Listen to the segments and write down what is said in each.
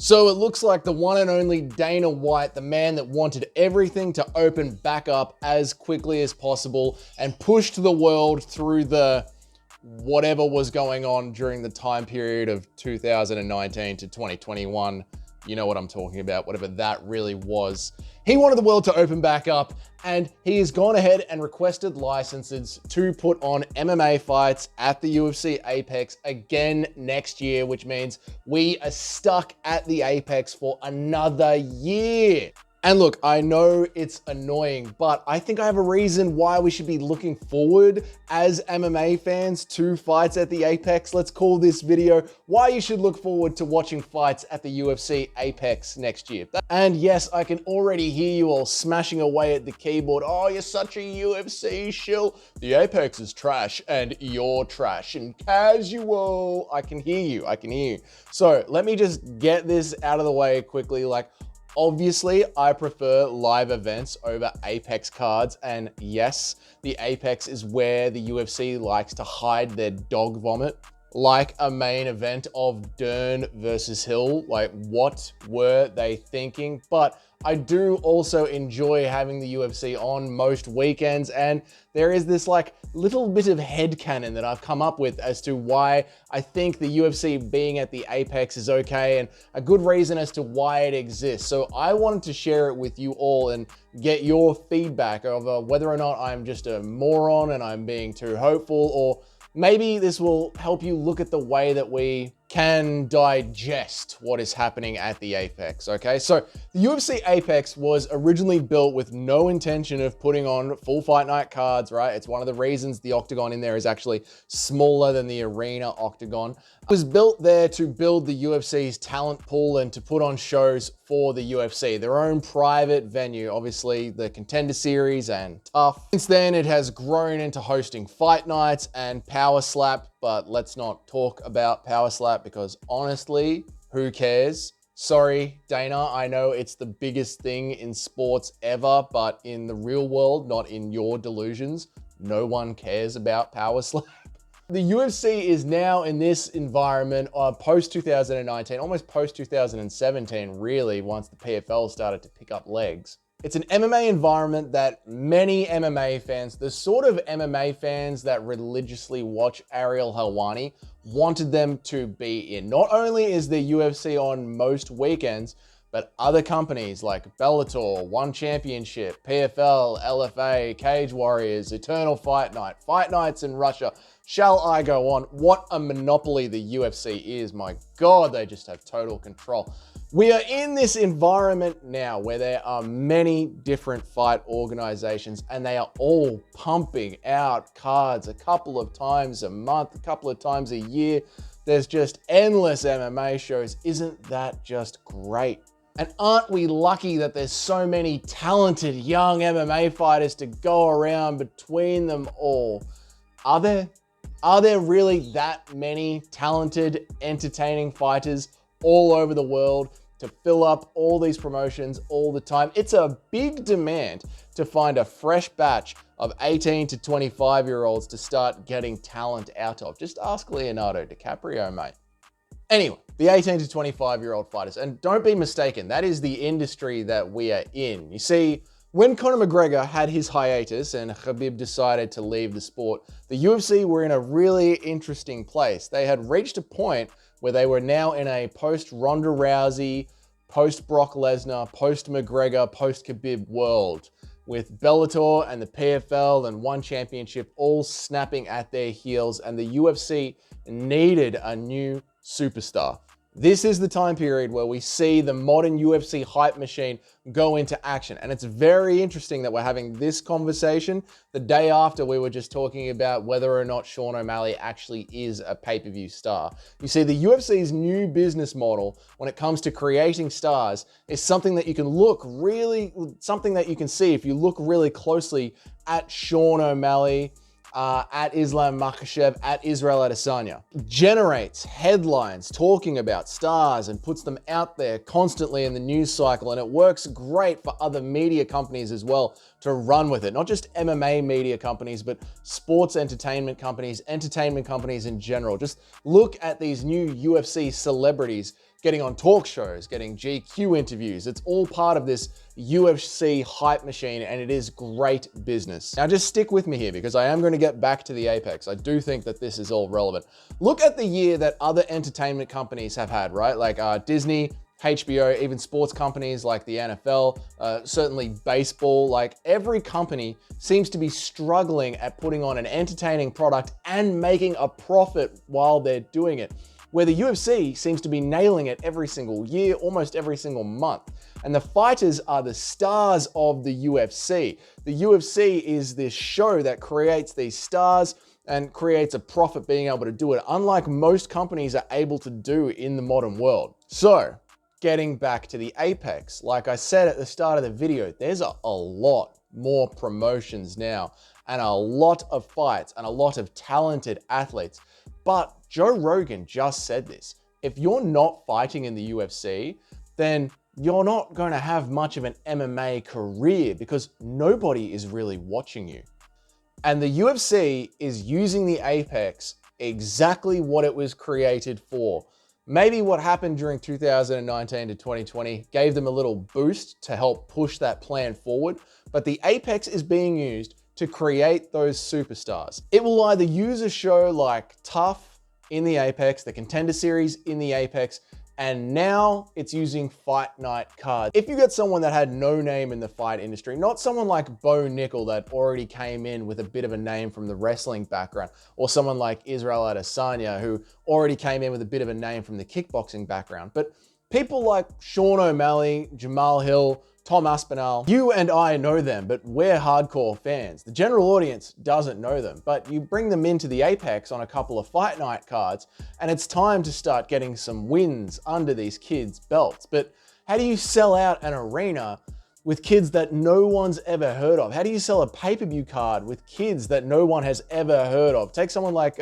So it looks like the one and only Dana White, the man that wanted everything to open back up as quickly as possible and pushed the world through the whatever was going on during the time period of 2019 to 2021. You know what I'm talking about, whatever that really was. He wanted the world to open back up, and he has gone ahead and requested licenses to put on MMA fights at the UFC Apex again next year, which means we are stuck at the Apex for another year. And look, I know it's annoying, but I think I have a reason why we should be looking forward as MMA fans to fights at the Apex. Let's call this video why you should look forward to watching fights at the UFC Apex next year. And yes, I can already hear you all smashing away at the keyboard. Oh, you're such a UFC shill. The Apex is trash and you're trash and casual. I can hear you, I can hear you. So let me just get this out of the way quickly. Obviously, I prefer live events over Apex cards, and yes, the Apex is where the UFC likes to hide their dog vomit, like a main event of Dern versus Hill. What were they thinking? But I do also enjoy having the UFC on most weekends, and there is this little bit of headcanon that I've come up with as to why I think the UFC being at the Apex is okay, and a good reason as to why it exists. So I wanted to share it with you all and get your feedback of whether or not I'm just a moron and I'm being too hopeful, or maybe this will help you look at the way that we can digest what is happening at the Apex, okay? So the UFC Apex was originally built with no intention of putting on full fight night cards, right? It's one of the reasons the octagon in there is actually smaller than the arena octagon. It was built there to build the UFC's talent pool and to put on shows for the UFC, their own private venue, obviously the Contender Series and Tough. Since then, it has grown into hosting fight nights and Power Slap, but let's not talk about Power Slap because honestly, who cares? Sorry, Dana, I know it's the biggest thing in sports ever, but in the real world, not in your delusions, no one cares about Power Slap. The UFC is now in this environment post-2019, almost post-2017, really, once the PFL started to pick up legs. It's an MMA environment that many MMA fans, the sort of MMA fans that religiously watch Ariel Helwani, wanted them to be in. Not only is the UFC on most weekends, but other companies like Bellator, One Championship, PFL, LFA, Cage Warriors, Eternal Fight Night, Fight Nights in Russia. Shall I go on? What a monopoly the UFC is. My God, they just have total control. We are in this environment now where there are many different fight organizations and they are all pumping out cards a couple of times a month, a couple of times a year. There's just endless MMA shows. Isn't that just great? And aren't we lucky that there's so many talented young MMA fighters to go around between them all? Are there really that many talented, entertaining fighters all over the world to fill up all these promotions all the time? It's a big demand to find a fresh batch of 18 to 25-year-olds to start getting talent out of. Just ask Leonardo DiCaprio, mate. Anyway, the 18 to 25-year-old fighters. And don't be mistaken, that is the industry that we are in. You see, when Conor McGregor had his hiatus and Khabib decided to leave the sport, the UFC were in a really interesting place. They had reached a point where they were now in a post-Ronda Rousey, post-Brock Lesnar, post-McGregor, post-Khabib world, with Bellator and the PFL and One Championship all snapping at their heels, and the UFC needed a new superstar. This is the time period where we see the modern UFC hype machine go into action. And it's very interesting that we're having this conversation the day after we were just talking about whether or not Sean O'Malley actually is a pay-per-view star. You see, the UFC's new business model when it comes to creating stars is something that you can something that you can see if you look really closely at Sean O'Malley, at Islam Makhachev, at Israel Adesanya. Generates headlines talking about stars and puts them out there constantly in the news cycle, and it works great for other media companies as well to run with it. Not just MMA media companies, but sports entertainment companies in general. Just look at these new UFC celebrities getting on talk shows, getting GQ interviews. It's all part of this UFC hype machine, and it is great business. Now just stick with me here because I am going to get back to the Apex. I do think that this is all relevant. Look at the year that other entertainment companies have had, right? Like Disney, HBO, even sports companies like the NFL, certainly baseball, like every company seems to be struggling at putting on an entertaining product and making a profit while they're doing it. Where the UFC seems to be nailing it every single year, almost every single month. And the fighters are the stars of the UFC. The UFC is this show that creates these stars and creates a profit being able to do it, unlike most companies are able to do in the modern world. So, getting back to the Apex, like I said at the start of the video, there's a lot more promotions now and a lot of fights and a lot of talented athletes. But Joe Rogan just said this. If you're not fighting in the UFC, then you're not going to have much of an MMA career because nobody is really watching you. And the UFC is using the Apex exactly what it was created for. Maybe what happened during 2019 to 2020 gave them a little boost to help push that plan forward, but the Apex is being used to create those superstars. It will either use a show like Tough in the Apex, the Contender Series in the Apex, and now it's using Fight Night cards. If you get someone that had no name in the fight industry, not someone like Bo Nickel that already came in with a bit of a name from the wrestling background, or someone like Israel Adesanya who already came in with a bit of a name from the kickboxing background, but people like Sean O'Malley, Jamal Hill, Tom Aspinall, you and I know them, but we're hardcore fans. The general audience doesn't know them, but you bring them into the Apex on a couple of Fight Night cards, and it's time to start getting some wins under these kids' belts. But how do you sell out an arena with kids that no one's ever heard of? How do you sell a pay-per-view card with kids that no one has ever heard of? Take someone like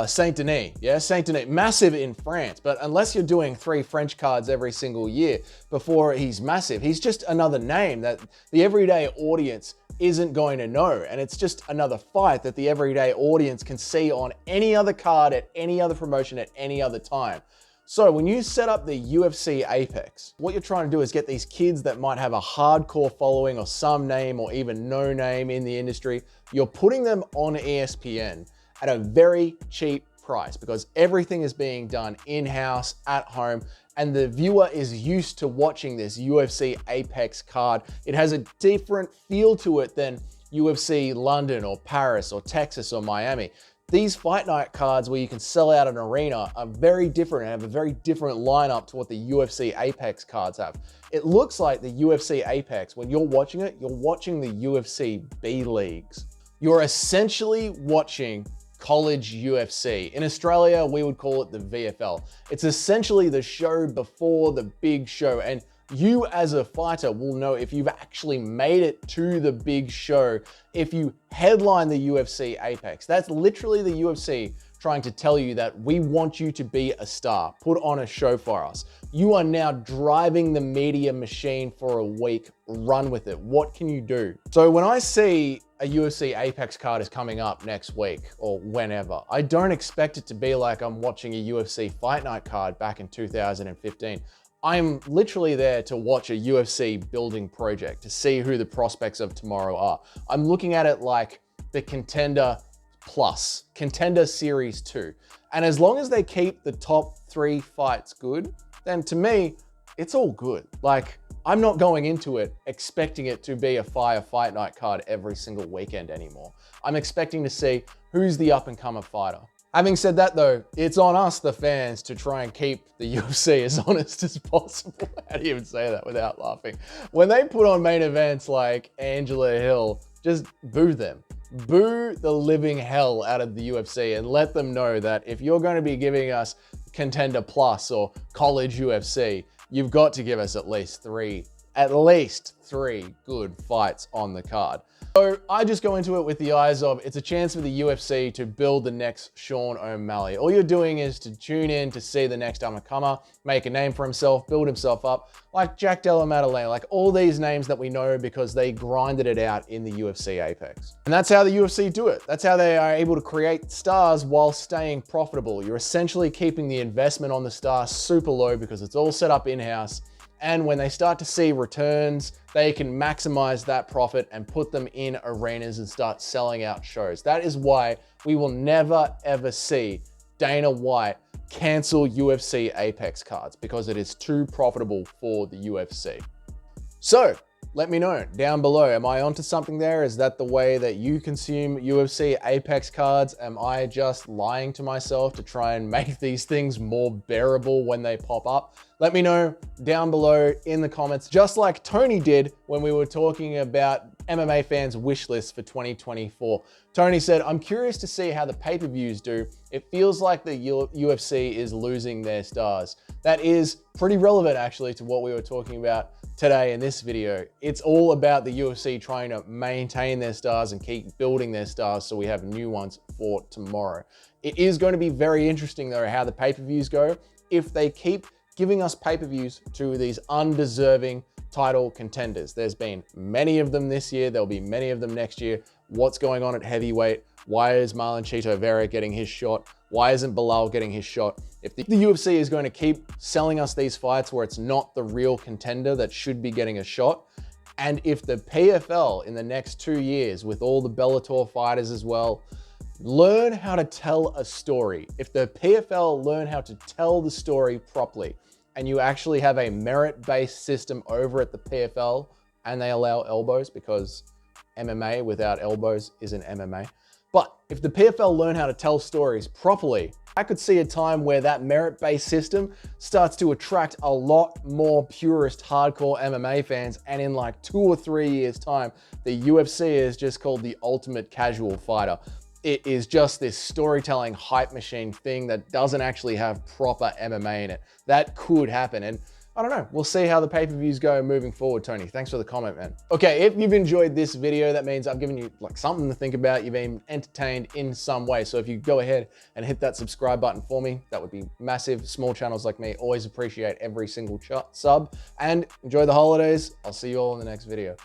Saint Denis, yeah? Saint Denis, massive in France, but unless you're doing 3 French cards every single year before he's massive, he's just another name that the everyday audience isn't going to know. And it's just another fight that the everyday audience can see on any other card at any other promotion at any other time. So when you set up the UFC Apex, what you're trying to do is get these kids that might have a hardcore following or some name or even no name in the industry. You're putting them on ESPN at a very cheap price because everything is being done in-house at home and the viewer is used to watching this UFC Apex card. It has a different feel to it than UFC London or Paris or Texas or Miami. These Fight Night cards where you can sell out an arena are very different and have a very different lineup to what the UFC Apex cards have. It looks like the UFC Apex, when you're watching it, you're watching the UFC B leagues. You're essentially watching college UFC. In Australia, we would call it the VFL. It's essentially the show before the big show, and you as a fighter will know if you've actually made it to the big show if you headline the UFC Apex. That's literally the UFC trying to tell you that we want you to be a star. Put on a show for us. You are now driving the media machine for a week. Run with it. What can you do? So when I see a UFC Apex card is coming up next week or whenever, I don't expect it to be like I'm watching a UFC Fight Night card back in 2015. I'm literally there to watch a UFC building project, to see who the prospects of tomorrow are. I'm looking at it like the Contender Plus, Contender Series 2. And as long as they keep the top 3 fights good, then to me, it's all good. Like, I'm not going into it expecting it to be a fire Fight Night card every single weekend anymore. I'm expecting to see who's the up-and-comer fighter. Having said that though, it's on us, the fans, to try and keep the UFC as honest as possible. How do you even say that without laughing? When they put on main events like Angela Hill, just boo them. Boo the living hell out of the UFC and let them know that if you're going to be giving us Contender Plus or College UFC, you've got to give us at least 3 at least 3 good fights on the card. So I just go into it with the eyes of, it's a chance for the UFC to build the next Sean O'Malley. All you're doing is to tune in to see the next up-and-comer, make a name for himself, build himself up, like Jack Della Maddalena, like all these names that we know because they grinded it out in the UFC Apex. And that's how the UFC do it. That's how they are able to create stars while staying profitable. You're essentially keeping the investment on the star super low because it's all set up in-house. And when they start to see returns, they can maximize that profit and put them in arenas and start selling out shows. That is why we will never, ever see Dana White cancel UFC Apex cards, because it is too profitable for the UFC. So let me know down below. Am I onto something there? Is that the way that you consume UFC Apex cards? Am I just lying to myself to try and make these things more bearable when they pop up? Let me know down below in the comments, just like Tony did when we were talking about MMA fans' wish list for 2024. Tony said, I'm curious to see how the pay-per-views do. It feels like the UFC is losing their stars. That is pretty relevant actually to what we were talking about today in this video. It's all about the UFC trying to maintain their stars and keep building their stars so we have new ones for tomorrow. It is going to be very interesting though how the pay-per-views go if they keep giving us pay-per-views to these undeserving title contenders. There's been many of them this year. There'll be many of them next year. What's going on at heavyweight? Why is Marlon Chito Vera getting his shot? Why isn't Bilal getting his shot? If the UFC is going to keep selling us these fights where it's not the real contender that should be getting a shot, and if the PFL in the next 2 years with all the Bellator fighters as well, learn how to tell a story. If the PFL learn how to tell the story properly, and you actually have a merit-based system over at the PFL, and they allow elbows because MMA without elbows isn't MMA. But if the PFL learn how to tell stories properly, I could see a time where that merit-based system starts to attract a lot more purist hardcore MMA fans, and in like 2 or 3 years time, the UFC is just called the ultimate casual fighter. It is just this storytelling hype machine thing that doesn't actually have proper MMA in it. That could happen. And I don't know, we'll see how the pay-per-views go moving forward, Tony. Thanks for the comment, man. Okay, if you've enjoyed this video, that means I've given you like something to think about. You've been entertained in some way. So if you go ahead and hit that subscribe button for me, that would be massive. Small channels like me always appreciate every single sub. And enjoy the holidays. I'll see you all in the next video.